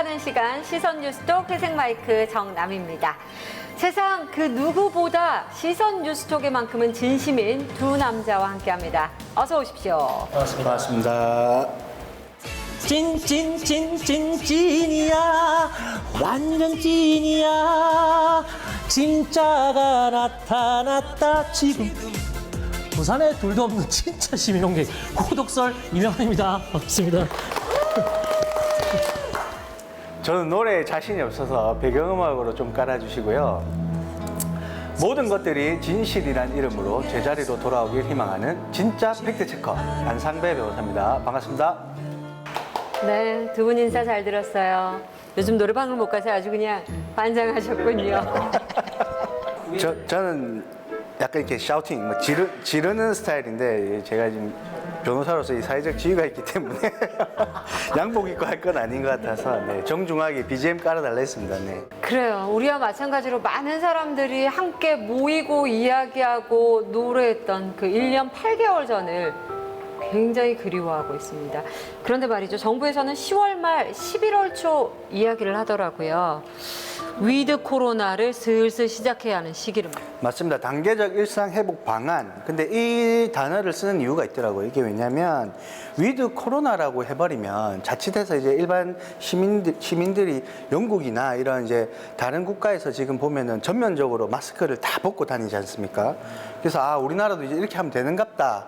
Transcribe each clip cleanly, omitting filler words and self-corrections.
함께하는 시간 시선 뉴스톡 회색 마이크 정남입니다. 세상 그 누구보다 시선 뉴스톡에만큼은 진심인 두 남자와 함께합니다. 어서 오십시오. 반갑습니다. 찐이야 완전 찐이야 진짜가 나타났다 지금 부산에 둘도 없는 진짜 시민홍객 고독설 이명환입니다. 반갑습니다. 저는 노래에 자신이 없어서 배경음악으로 좀 깔아주시고요. 모든 것들이 진실이란 이름으로 제자리로 돌아오길 희망하는 진짜 팩트체커 안상배 변호사입니다. 반갑습니다. 네, 두 분 인사 잘 들었어요. 요즘 노래방을 못 가서 아주 그냥 반장하셨군요. 저는 약간 이렇게 샤우팅, 지르는 스타일인데 제가 지금 변호사로서 이 사회적 지위가 있기 때문에 양복 입고 할 건 아닌 것 같아서 네, 정중하게 BGM 깔아달라 했습니다. 네. 그래요. 우리와 마찬가지로 많은 사람들이 함께 모이고 이야기하고 노래했던 그 1년 8개월 전을 굉장히 그리워하고 있습니다. 그런데 말이죠. 정부에서는 10월 말 11월 초 이야기를 하더라고요. 위드 코로나를 슬슬 시작해야 하는 시기를. 맞습니다. 단계적 일상 회복 방안. 근데 이 단어를 쓰는 이유가 있더라고요. 이게 왜냐면 위드 코로나라고 해버리면 자칫해서 이제 일반 시민들이 영국이나 이런 이제 다른 국가에서 지금 보면은 전면적으로 마스크를 다 벗고 다니지 않습니까? 그래서 아, 우리나라도 이제 이렇게 하면 되는갑다.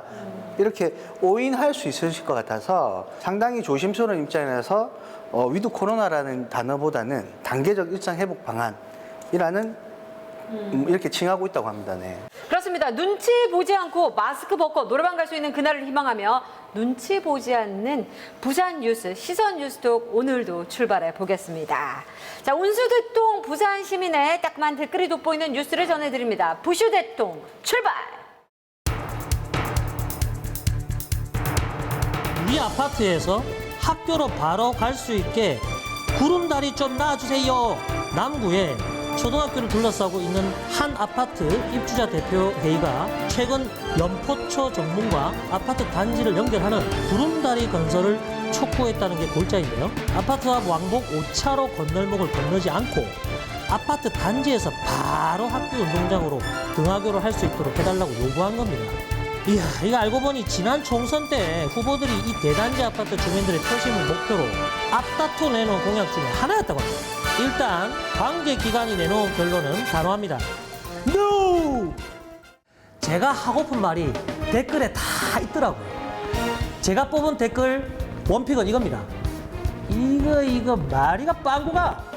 이렇게 오인할 수 있으실 것 같아서 상당히 조심스러운 입장에서 위드 코로나라는 단어보다는 단계적 일상 회복 방안이라는 이렇게 칭하고 있다고 합니다. 네. 그렇습니다. 눈치 보지 않고 마스크 벗고 노래방 갈 수 있는 그날을 희망하며 눈치 보지 않는 부산 뉴스 시선 뉴스톡 오늘도 출발해 보겠습니다. 자, 운수대통 부산 시민의 따끔한 댓글이 돋보이는 뉴스를 전해드립니다. 부슈대통 출발! 우리 아파트에서 학교로 바로 갈 수 있게 구름다리 좀 놔주세요. 남구에 초등학교를 둘러싸고 있는 한 아파트 입주자 대표 회의가 최근 연포초 정문과 아파트 단지를 연결하는 구름다리 건설을 촉구했다는 게 골자인데요. 아파트 앞 왕복 5차로 건널목을 건너지 않고 아파트 단지에서 바로 학교 운동장으로 등하교를 할 수 있도록 해달라고 요구한 겁니다. 이야, 이거 알고 보니 지난 총선 때 후보들이 이 대단지 아파트 주민들의 표심을 목표로 앞다퉈 내놓은 공약 중에 하나였다고 합니다. 일단 관계기관이 내놓은 결론은 단호합니다. NO! 제가 하고픈 말이 댓글에 다 있더라고요. 제가 뽑은 댓글 원픽은 이겁니다. 이거 말이가 빵구가.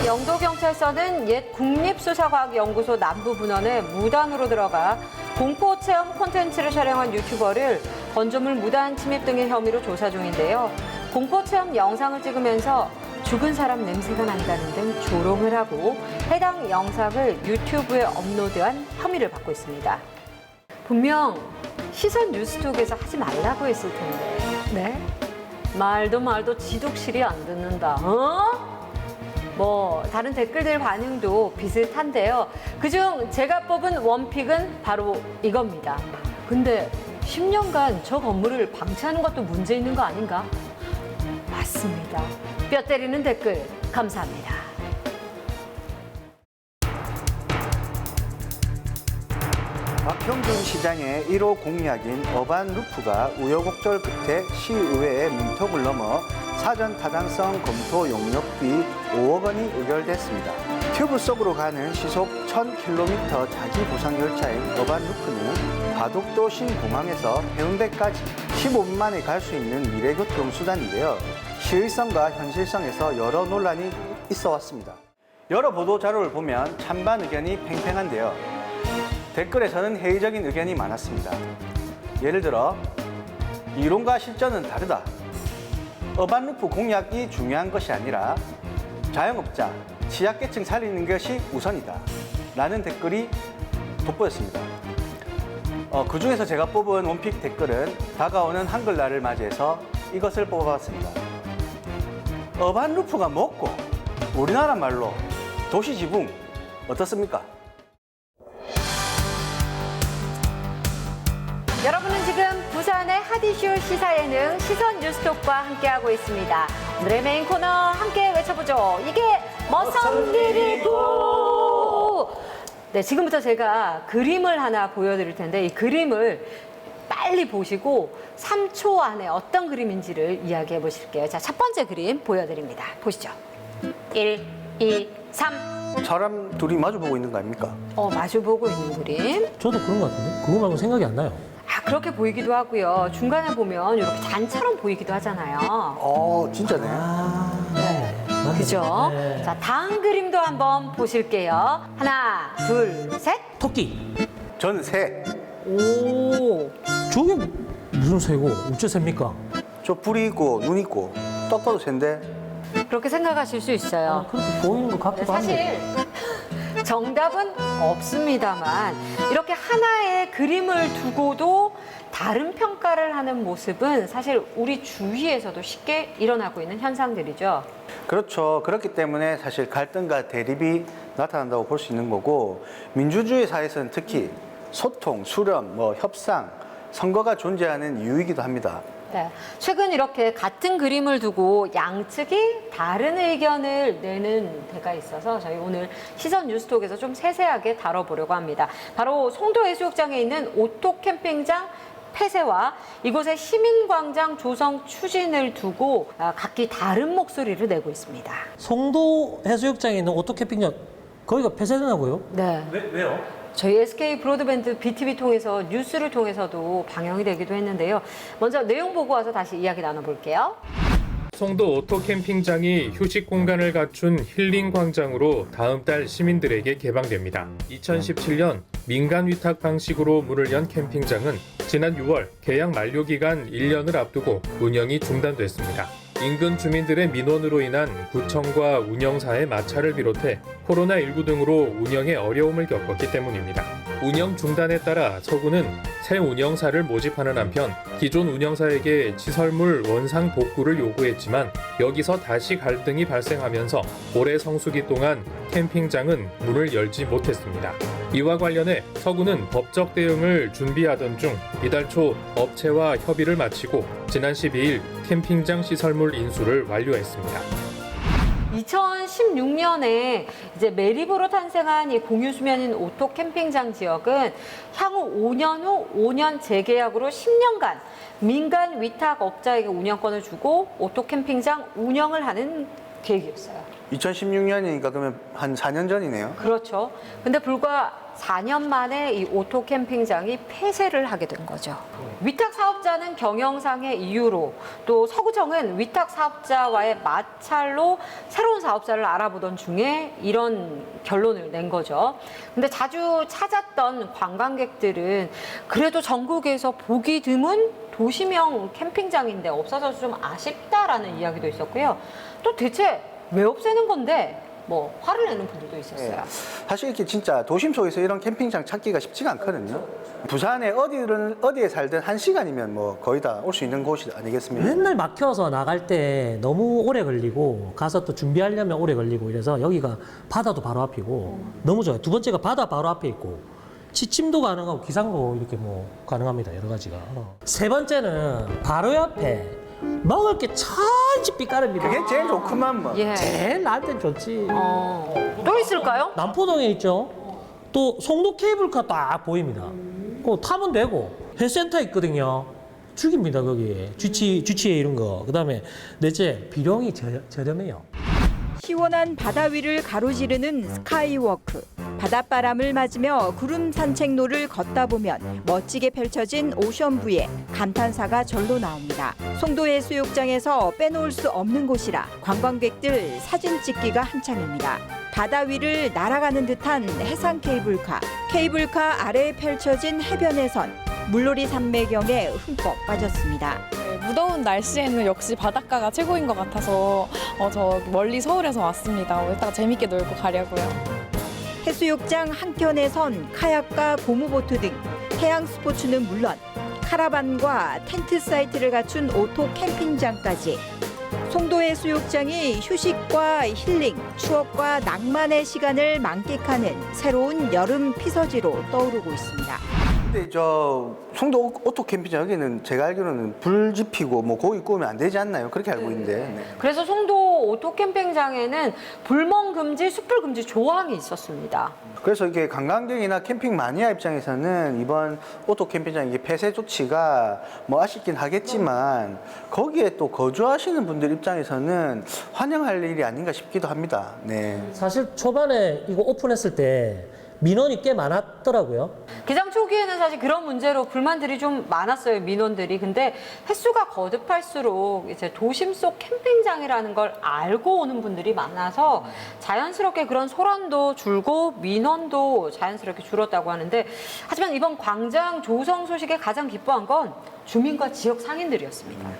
영도경찰서는 옛 국립수사과학연구소 남부분원에 무단으로 들어가 공포체험 콘텐츠를 촬영한 유튜버를 건조물 무단 침입 등의 혐의로 조사 중인데요. 공포체험 영상을 찍으면서 죽은 사람 냄새가 난다는 등 조롱을 하고 해당 영상을 유튜브에 업로드한 혐의를 받고 있습니다. 분명 시선 뉴스톡에서 하지 말라고 했을 텐데. 네? 말도 지독실이 안 듣는다. 다른 댓글들 반응도 비슷한데요. 그중 제가 뽑은 원픽은 바로 이겁니다. 근데 10년간 저 건물을 방치하는 것도 문제 있는 거 아닌가? 맞습니다. 뼈 때리는 댓글 감사합니다. 박형준 시장의 1호 공약인 어반 루프가 우여곡절 끝에 시의회의 문턱을 넘어 사전 타당성 검토 용역비 5억 원이 의결됐습니다. 튜브 속으로 가는 시속 1000km 자기 부상 열차인 어반 루프는 가덕도 신공항에서 해운대까지 15분 만에 갈 수 있는 미래 교통 수단인데요. 시의성과 현실성에서 여러 논란이 있어 왔습니다. 여러 보도 자료를 보면 찬반 의견이 팽팽한데요. 댓글에서는 회의적인 의견이 많았습니다. 예를 들어 이론과 실전은 다르다. 어반루프 공약이 중요한 것이 아니라 자영업자, 취약계층 살리는 것이 우선이다 라는 댓글이 돋보였습니다. 그 중에서 제가 뽑은 원픽 댓글은 다가오는 한글날을 맞이해서 이것을 뽑아봤습니다. 어반루프가 뭐고 우리나라 말로 도시지붕 어떻습니까? 여러분은 지금 부산의 핫 코미디쇼 시사예능 시선 뉴스톡과 함께하고 있습니다. 오늘의 메인 코너 함께 외쳐보죠. 이게 무슨 일이고. 네, 지금부터 제가 그림을 하나 보여드릴 텐데 이 그림을 빨리 보시고 3초 안에 어떤 그림인지를 이야기해 보실게요. 자, 첫 번째 그림 보여드립니다. 보시죠. 1, 2, 3. 사람 둘이 마주보고 있는 거 아닙니까? 마주보고 있는 그림. 저도 그런 것 같은데 그거 말고 생각이 안 나요. 그렇게 보이기도 하고요. 중간에 보면 이렇게 잔처럼 보이기도 하잖아요. 진짜네. 네. 그죠? 네. 자, 다음 그림도 한번 보실게요. 하나, 둘, 셋. 토끼. 저는 새. 오. 저게 무슨 새고 어째 셉니까? 저 불이 있고 눈 있고 딱 봐도 새인데. 그렇게 생각하실 수 있어요. 그렇게 보이는 것 같기도 한데. 사실 정답은 없습니다만 이렇게 하나의 그림을 두고도 다른 평가를 하는 모습은 사실 우리 주위에서도 쉽게 일어나고 있는 현상들이죠. 그렇죠. 그렇기 때문에 사실 갈등과 대립이 나타난다고 볼 수 있는 거고 민주주의 사회에서는 특히 소통, 수렴, 협상, 선거가 존재하는 이유이기도 합니다. 네. 최근 이렇게 같은 그림을 두고 양측이 다른 의견을 내는 데가 있어서 저희 오늘 시선 뉴스톡에서 좀 세세하게 다뤄보려고 합니다. 바로 송도 해수욕장에 있는 오토 캠핑장 폐쇄와 이곳의 시민광장 조성 추진을 두고 각기 다른 목소리를 내고 있습니다. 송도 해수욕장에 있는 오토캠핑장 거기가 폐쇄되나고요? 네. 왜요? 저희 SK 브로드밴드 BTV 통해서 뉴스를 통해서도 방영이 되기도 했는데요. 먼저 내용 보고 와서 다시 이야기 나눠볼게요. 송도 오토 캠핑장이 휴식 공간을 갖춘 힐링 광장으로 다음 달 시민들에게 개방됩니다. 2017년 민간 위탁 방식으로 문을 연 캠핑장은 지난 6월 계약 만료 기간 1년을 앞두고 운영이 중단됐습니다. 인근 주민들의 민원으로 인한 구청과 운영사의 마찰을 비롯해 코로나19 등으로 운영에 어려움을 겪었기 때문입니다. 운영 중단에 따라 서구는 새 운영사를 모집하는 한편 기존 운영사에게 시설물 원상 복구를 요구했지만 여기서 다시 갈등이 발생하면서 올해 성수기 동안 캠핑장은 문을 열지 못했습니다. 이와 관련해 서구는 법적 대응을 준비하던 중 이달 초 업체와 협의를 마치고 지난 12일 캠핑장 시설물 인수를 완료했습니다. 2016년에 이제 매립으로 탄생한 이 공유 수면인 오토 캠핑장 지역은 향후 5년 후 5년 재계약으로 10년간 민간 위탁 업자에게 운영권을 주고 오토 캠핑장 운영을 하는 계획이었어요. 2016년이니까 그러면 한 4년 전이네요. 그렇죠. 근데 불과 4년 만에 이 오토 캠핑장이 폐쇄를 하게 된 거죠. 위탁 사업자는 경영상의 이유로 또 서구청은 위탁 사업자와의 마찰로 새로운 사업자를 알아보던 중에 이런 결론을 낸 거죠. 근데 자주 찾았던 관광객들은 그래도 전국에서 보기 드문 도시명 캠핑장인데 없어져서 좀 아쉽다라는 이야기도 있었고요. 또 대체 왜 없애는 건데? 화를 내는 분들도 있었어요. 사실 이렇게 진짜 도심 속에서 이런 캠핑장 찾기가 쉽지가 않거든요. 부산에 어디에 살든 1시간이면 거의 다 올 수 있는 곳이 아니겠습니까? 맨날 막혀서 나갈 때 너무 오래 걸리고 가서 또 준비하려면 오래 걸리고 이래서 여기가 바다도 바로 앞이고 너무 좋아요. 두 번째가 바다 바로 앞에 있고 취침도 가능하고 기상도 이렇게 가능합니다. 여러 가지가. 세 번째는 바로 옆에 먹을 게 천지 삐까릅니다. 그게 제일 좋구만 예. 제일 나한테는 좋지. 또 있을까요? 남포동에 있죠. 또 송도 케이블카 딱 보입니다. 그거 타면 되고 회센터 있거든요. 죽입니다 거기. GTA 이런 거. 그다음에 넷째 비용이 저렴해요. 시원한 바다 위를 가로지르는 스카이워크. 바닷바람을 맞으며 구름 산책로를 걷다 보면 멋지게 펼쳐진 오션뷰에 감탄사가 절로 나옵니다. 송도 해수욕장에서 빼놓을 수 없는 곳이라 관광객들 사진 찍기가 한창입니다. 바다 위를 날아가는 듯한 해상 케이블카. 케이블카 아래에 펼쳐진 해변에선 물놀이 산매경에 흠뻑 빠졌습니다. 무더운 날씨에는 역시 바닷가가 최고인 것 같아서 저 멀리 서울에서 왔습니다. 이따가 재밌게 놀고 가려고요. 해수욕장 한켠에선 카약과 고무보트 등 해양 스포츠는 물론 카라반과 텐트 사이트를 갖춘 오토 캠핑장까지 송도 해수욕장이 휴식과 힐링, 추억과 낭만의 시간을 만끽하는 새로운 여름 피서지로 떠오르고 있습니다. 근데 저 송도 오토 캠핑장 여기는 제가 알기로는 불 지피고 뭐 고기 구우면 안 되지 않나요? 그렇게 알고 있는데. 네. 그래서 송도 오토 캠핑장에는 불멍 금지, 숯불 금지 조항이 있었습니다. 그래서 이게 관광객이나 캠핑 마니아 입장에서는 이번 오토 캠핑장 이게 폐쇄 조치가 뭐 아쉽긴 하겠지만 거기에 또 거주하시는 분들 입장에서는 환영할 일이 아닌가 싶기도 합니다. 네. 사실 초반에 이거 오픈했을 때 민원이 꽤 많았더라고요. 개장 초기에는 사실 그런 문제로 불만들이 좀 많았어요, 민원들이. 근데 횟수가 거듭할수록 이제 도심 속 캠핑장이라는 걸 알고 오는 분들이 많아서 자연스럽게 그런 소란도 줄고 민원도 자연스럽게 줄었다고 하는데, 하지만 이번 광장 조성 소식에 가장 기뻐한 건 주민과 지역 상인들이었습니다.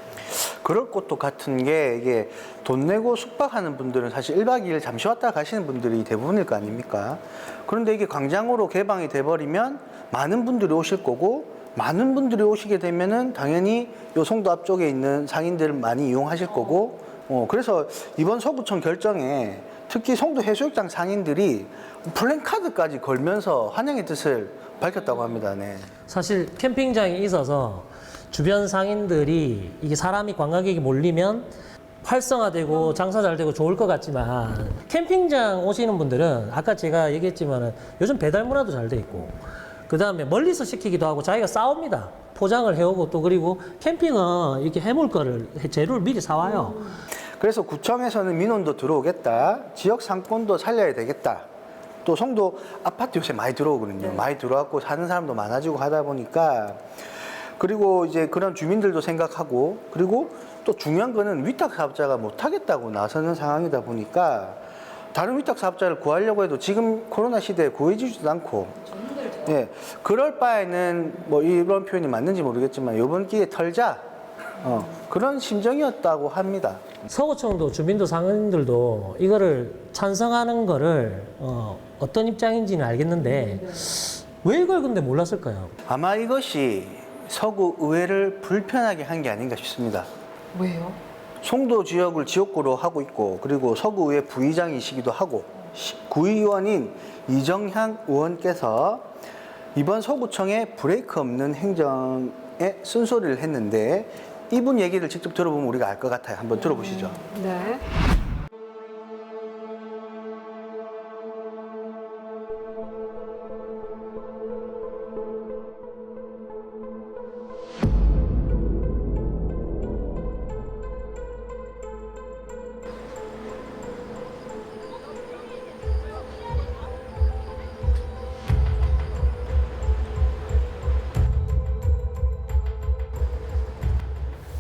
그럴 것도 같은 게 이게 돈 내고 숙박하는 분들은 사실 1박 2일 잠시 왔다 가시는 분들이 대부분일 거 아닙니까? 그런데 이게 광장으로 개방이 돼버리면 많은 분들이 오실 거고, 많은 분들이 오시게 되면은 당연히 요 송도 앞쪽에 있는 상인들 많이 이용하실 거고, 그래서 이번 서구청 결정에 특히 송도 해수욕장 상인들이 플랜카드까지 걸면서 환영의 뜻을 밝혔다고 합니다. 네. 사실 캠핑장이 있어서 주변 상인들이 이게 사람이 관광객이 몰리면 활성화되고 장사 잘 되고 좋을 것 같지만, 캠핑장 오시는 분들은 아까 제가 얘기했지만은 요즘 배달 문화도 잘 돼 있고, 그 다음에 멀리서 시키기도 하고 자기가 싸웁니다. 포장을 해오고, 또 그리고 캠핑은 이렇게 해물 거를 재료를 미리 사와요. 그래서 구청에서는 민원도 들어오겠다, 지역 상권도 살려야 되겠다. 또 송도 아파트 요새 많이 들어오거든요. 많이 들어왔고 사는 사람도 많아지고 하다 보니까, 그리고 이제 그런 주민들도 생각하고, 그리고 또 중요한 거는 위탁 사업자가 못 하겠다고 나서는 상황이다 보니까 다른 위탁 사업자를 구하려고 해도 지금 코로나 시대에 구해지지도 않고, 예, 그럴 바에는 뭐 이런 표현이 맞는지 모르겠지만 이번 기회에 털자, 그런 심정이었다고 합니다. 서구청도 주민도 상인들도 이거를 찬성하는 거를 어떤 입장인지는 알겠는데 왜 이걸 근데 몰랐을까요? 아마 이것이 서구 의회를 불편하게 한 게 아닌가 싶습니다. 왜요? 송도 지역을 지역구로 하고 있고, 그리고 서구의회 부의장이시기도 하고, 구의원인 이정향 의원께서 이번 서구청의 브레이크 없는 행정에 쓴소리를 했는데, 이분 얘기를 직접 들어보면 우리가 알 것 같아요. 한번 들어보시죠. 네.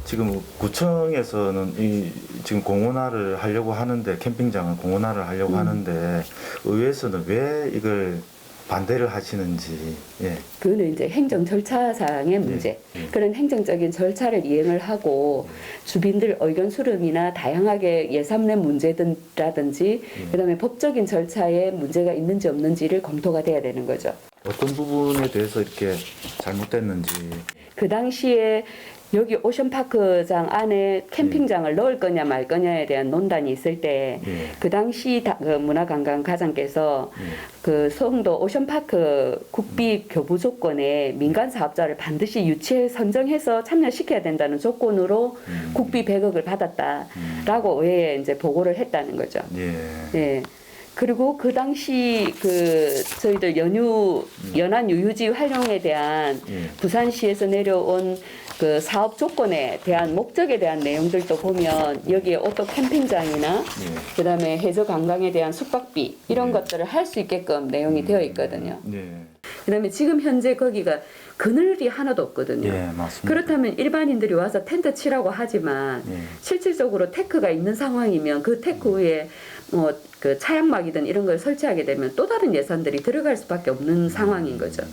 지금 구청에서는 지금 공원화를 하려고 하는데, 캠핑장을 공원화를 하려고 하는데 의회에서는 왜 이걸 반대를 하시는지. 예. 그거는 이제 행정 절차상의 문제. 그런 행정적인 절차를 이행을 하고 주민들 의견 수렴이나 다양하게 예산의 문제라든지 그다음에 법적인 절차에 문제가 있는지 없는지를 검토가 돼야 되는 거죠. 어떤 부분에 대해서 이렇게 잘못됐는지. 그 당시에 여기 오션파크장 안에 캠핑장을 넣을 거냐 말 거냐에 대한 논란이 있을 때 그 당시 그 문화관광과장께서 그 송도 오션파크 국비 교부 조건에 민간 사업자를 반드시 유치해 선정해서 참여시켜야 된다는 조건으로 국비 100억을 받았다라고 의회에 이제 보고를 했다는 거죠. 예. 그리고 그 당시 그 저희들 연안 유유지 활용에 대한 부산시에서 내려온 그 사업 조건에 대한 목적에 대한 내용들도 보면 여기에 오토 캠핑장이나 그다음에 해저 관광에 대한 숙박비 이런 것들을 할 수 있게끔 내용이 되어 있거든요. 그다음에 지금 현재 거기가 그늘이 하나도 없거든요. 예, 맞습니다. 그렇다면 일반인들이 와서 텐트 치라고 하지만 실질적으로 테크가 있는 상황이면 그 테크 위에 뭐 그 차양막이든 이런 걸 설치하게 되면 또 다른 예산들이 들어갈 수밖에 없는 상황인 거죠.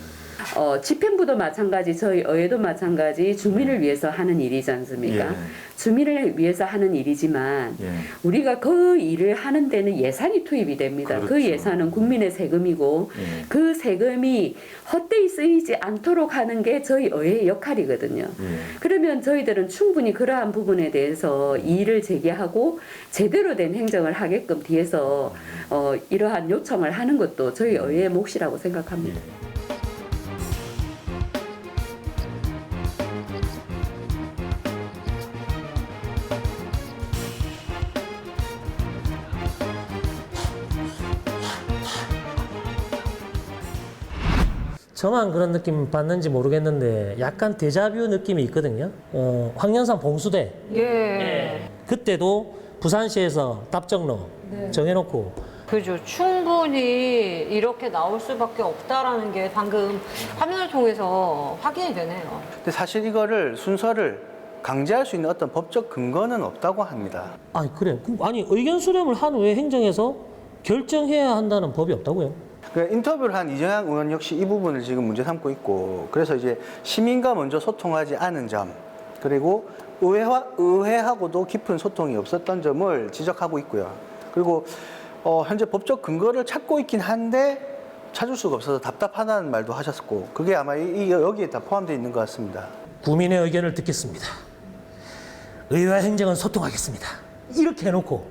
집행부도 마찬가지, 저희 의회도 마찬가지 주민을 위해서 하는 일이지 않습니까? 주민을 위해서 하는 일이지만 우리가 그 일을 하는 데는 예산이 투입이 됩니다. 그렇죠. 그 예산은 국민의 세금이고 그 세금이 헛되이 쓰이지 않도록 하는 게 저희 의회의 역할이거든요. 그러면 저희들은 충분히 그러한 부분에 대해서 이의를 제기하고 제대로 된 행정을 하게끔 뒤에서 이러한 요청을 하는 것도 저희 의회의 몫이라고 생각합니다. 저만 그런 느낌 받는지 모르겠는데 약간 데자뷰 느낌이 있거든요. 황년산 봉수대 예. 그때도 부산시에서 답정로 정해놓고 그죠. 충분히 이렇게 나올 수밖에 없다라는 게 방금 화면을 통해서 확인이 되네요. 근데 사실 이거를 순서를 강제할 수 있는 어떤 법적 근거는 없다고 합니다. 아니 그래 아니 의견 수렴을 한 후에 행정에서 결정해야 한다는 법이 없다고요? 그 인터뷰를 한 이정향 의원 역시 이 부분을 지금 문제 삼고 있고, 그래서 이제 시민과 먼저 소통하지 않은 점, 그리고 의회하고도 깊은 소통이 없었던 점을 지적하고 있고요. 그리고 현재 법적 근거를 찾고 있긴 한데 찾을 수가 없어서 답답하다는 말도 하셨고, 그게 아마 여기에 다 포함되어 있는 것 같습니다. 국민의 의견을 듣겠습니다. 의회와 행정은 소통하겠습니다. 이렇게 해놓고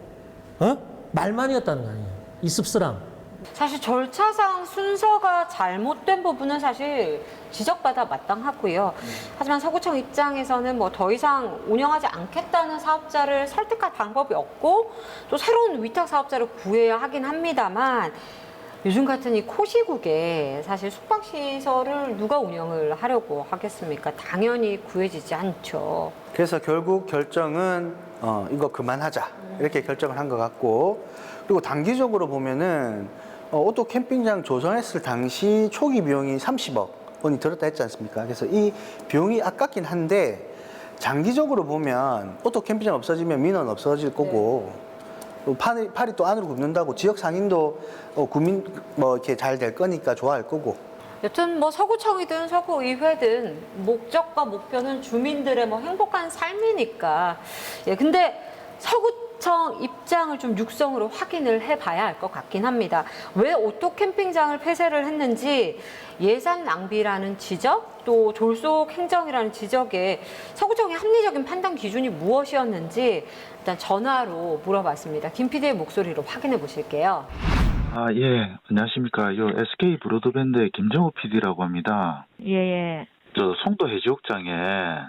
말만이었다는 거 아니에요. 이 씁쓸함. 사실 절차상 순서가 잘못된 부분은 사실 지적받아 마땅하고요. 하지만 서구청 입장에서는 뭐 더 이상 운영하지 않겠다는 사업자를 설득할 방법이 없고 또 새로운 위탁 사업자를 구해야 하긴 합니다만, 요즘 같은 이 코시국에 사실 숙박시설을 누가 운영을 하려고 하겠습니까? 당연히 구해지지 않죠. 그래서 결국 결정은 이거 그만하자 이렇게 결정을 한 것 같고, 그리고 단기적으로 보면은 오토 캠핑장 조성했을 당시 초기 비용이 30억 원이 들었다 했지 않습니까? 그래서 이 비용이 아깝긴 한데 장기적으로 보면 오토 캠핑장 없어지면 민원 없어질 거고, 또 팔이 또 안으로 굽는다고 지역 상인도 구민 뭐 이렇게 잘 될 거니까 좋아할 거고. 여튼 뭐 서구청이든 서구의회든 목적과 목표는 주민들의 뭐 행복한 삶이니까. 예, 근데 서구청 입장을 좀 육성으로 확인을 해봐야 할 것 같긴 합니다. 왜 오토 캠핑장을 폐쇄를 했는지 예산 낭비라는 지적, 또 졸속 행정이라는 지적에 서구청의 합리적인 판단 기준이 무엇이었는지 일단 전화로 물어봤습니다. 김 PD의 목소리로 확인해 보실게요. 예. 안녕하십니까. SK 브로드밴드의 김정우 PD라고 합니다. 예. 저 송도 해수욕장에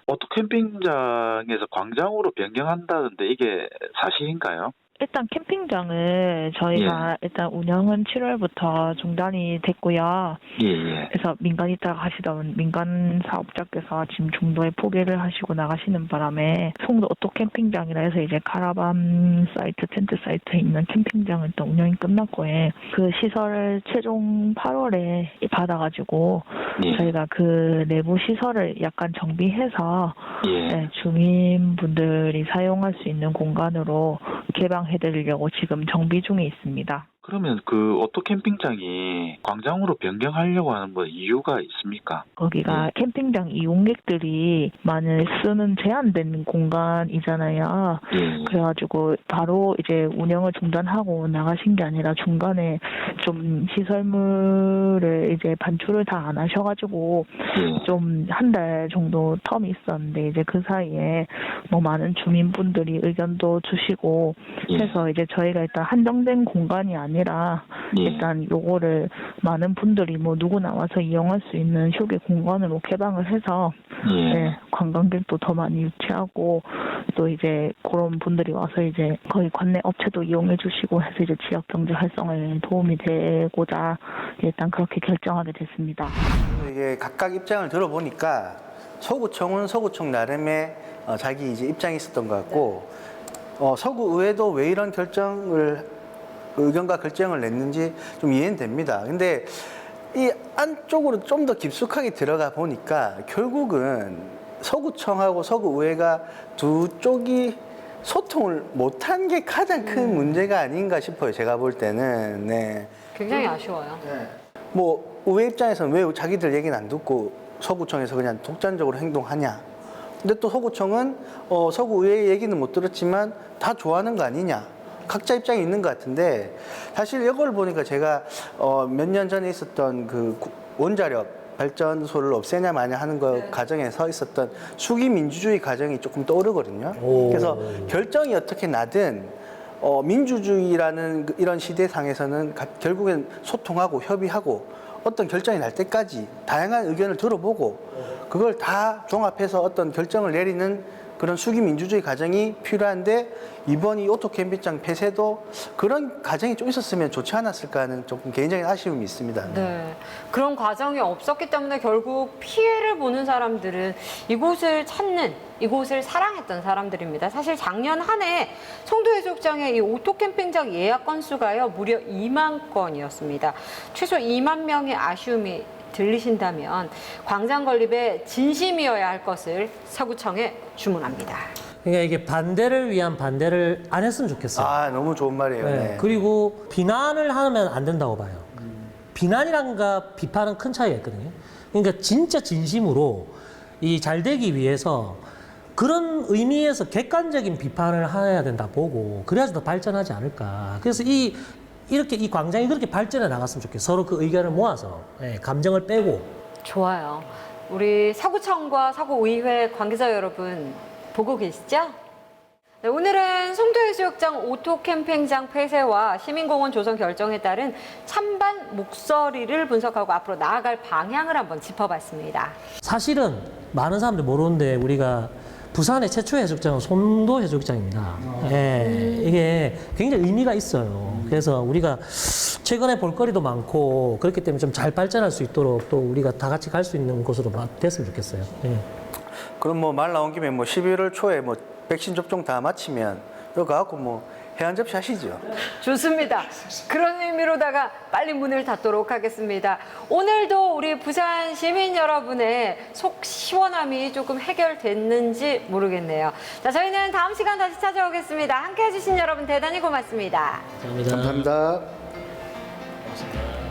오토 캠핑장에서 광장으로 변경한다는데 이게 사실인가요? 일단 캠핑장은 저희가 일단 운영은 7월부터 중단이 됐고요. 예. 그래서 민간이 있다가 하시던 민간 사업자께서 지금 중도에 포기를 하시고 나가시는 바람에 송도 오토 캠핑장이라 해서 이제 카라반 사이트, 텐트 사이트에 있는 캠핑장은 일단 운영이 끝났고, 그 시설을 최종 8월에 받아가지고 저희가 그 내부 시설을 약간 정비해서 주민분들이 사용할 수 있는 공간으로 개방해드리려고 지금 정비 중에 있습니다. 그러면 그 오토 캠핑장이 광장으로 변경하려고 하는 뭐 이유가 있습니까? 거기가 캠핑장 이용객들이 많이 쓰는 제한된 공간이잖아요. 그래가지고 바로 이제 운영을 중단하고 나가신 게 아니라 중간에 좀 시설물을 이제 반출을 다 안 하셔가지고 좀 한 달 정도 텀이 있었는데, 이제 그 사이에 뭐 많은 주민분들이 의견도 주시고 해서 이제 저희가 일단 한정된 공간이 아니라 일단 요거를 많은 분들이 뭐 누구나 와서 이용할 수 있는 휴게 공간으로 개방을 해서 관광객도 더 많이 유치하고, 또 이제 그런 분들이 와서 이제 거기 관내 업체도 이용해 주시고 해서 이제 지역 경제 활성화에 도움이 되고자 일단 그렇게 결정하게 됐습니다. 이게 각각 입장을 들어보니까 서구청은 서구청 나름의 자기 이제 입장이 있었던 것 같고, 서구의회도 왜 이런 의견과 결정을 냈는지 좀 이해는 됩니다. 근데 이 안쪽으로 좀 더 깊숙하게 들어가 보니까 결국은 서구청하고 서구의회가 두 쪽이 소통을 못한 게 가장 큰 문제가 아닌가 싶어요. 제가 볼 때는. 네. 굉장히 아쉬워요. 뭐 의회 입장에서는 왜 자기들 얘기는 안 듣고 서구청에서 그냥 독단적으로 행동하냐. 근데 또 서구청은 서구의회 얘기는 못 들었지만 다 좋아하는 거 아니냐. 각자 입장이 있는 것 같은데, 사실 이걸 보니까 제가 몇 년 전에 있었던 그 원자력 발전소를 없애냐 마냐 하는 거 과정에서 있었던 수기 민주주의 과정이 조금 떠오르거든요. 그래서 결정이 어떻게 나든 민주주의라는 이런 시대상에서는 결국엔 소통하고 협의하고 어떤 결정이 날 때까지 다양한 의견을 들어보고 그걸 다 종합해서 어떤 결정을 내리는 그런 수기 민주주의 과정이 필요한데 이번 이 오토 캠핑장 폐쇄도 그런 과정이 좀 있었으면 좋지 않았을까 하는 조금 개인적인 아쉬움이 있습니다. 네. 그런 과정이 없었기 때문에 결국 피해를 보는 사람들은 이곳을 찾는, 이곳을 사랑했던 사람들입니다. 사실 작년 한 해 송도해수욕장의 이 오토 캠핑장 예약 건수가요, 무려 2만 건이었습니다. 최소 2만 명의 아쉬움이 들리신다면 광장 건립에 진심이어야 할 것을 서구청에 주문합니다. 그러니까 이게 반대를 위한 반대를 안 했으면 좋겠어요. 아, 너무 좋은 말이에요. 네. 네. 그리고 비난을 하면 안 된다고 봐요. 비난이란가 비판은 큰 차이가 있거든요. 그러니까 진짜 진심으로 이 잘 되기 위해서 그런 의미에서 객관적인 비판을 해야 된다 보고 그래야지 더 발전하지 않을까. 그래서 이렇게 이 광장이 그렇게 발전해 나갔으면 좋겠어요. 서로 그 의견을 모아서 감정을 빼고. 좋아요. 우리 서구청과 서구의회 관계자 여러분 보고 계시죠? 네, 오늘은 송도해수욕장 오토 캠핑장 폐쇄와 시민공원 조성 결정에 따른 찬반 목소리를 분석하고 앞으로 나아갈 방향을 한번 짚어봤습니다. 사실은 많은 사람들이 모르는데 우리가 부산의 최초의 해수욕장은 송도 해수욕장입니다. 이게 굉장히 의미가 있어요. 그래서 우리가 최근에 볼거리도 많고 그렇기 때문에 좀 잘 발전할 수 있도록 또 우리가 다 같이 갈 수 있는 곳으로 됐으면 좋겠어요. 그럼 뭐 말 나온 김에 뭐 11월 초에 뭐 백신 접종 다 마치면 여기 가고 뭐 해안 접시 하시죠. 좋습니다. 그런 의미로다가 빨리 문을 닫도록 하겠습니다. 오늘도 우리 부산 시민 여러분의 속 시원함이 조금 해결됐는지 모르겠네요. 자, 저희는 다음 시간 다시 찾아오겠습니다. 함께 해주신 여러분 대단히 고맙습니다. 감사합니다. 감사합니다. 고맙습니다.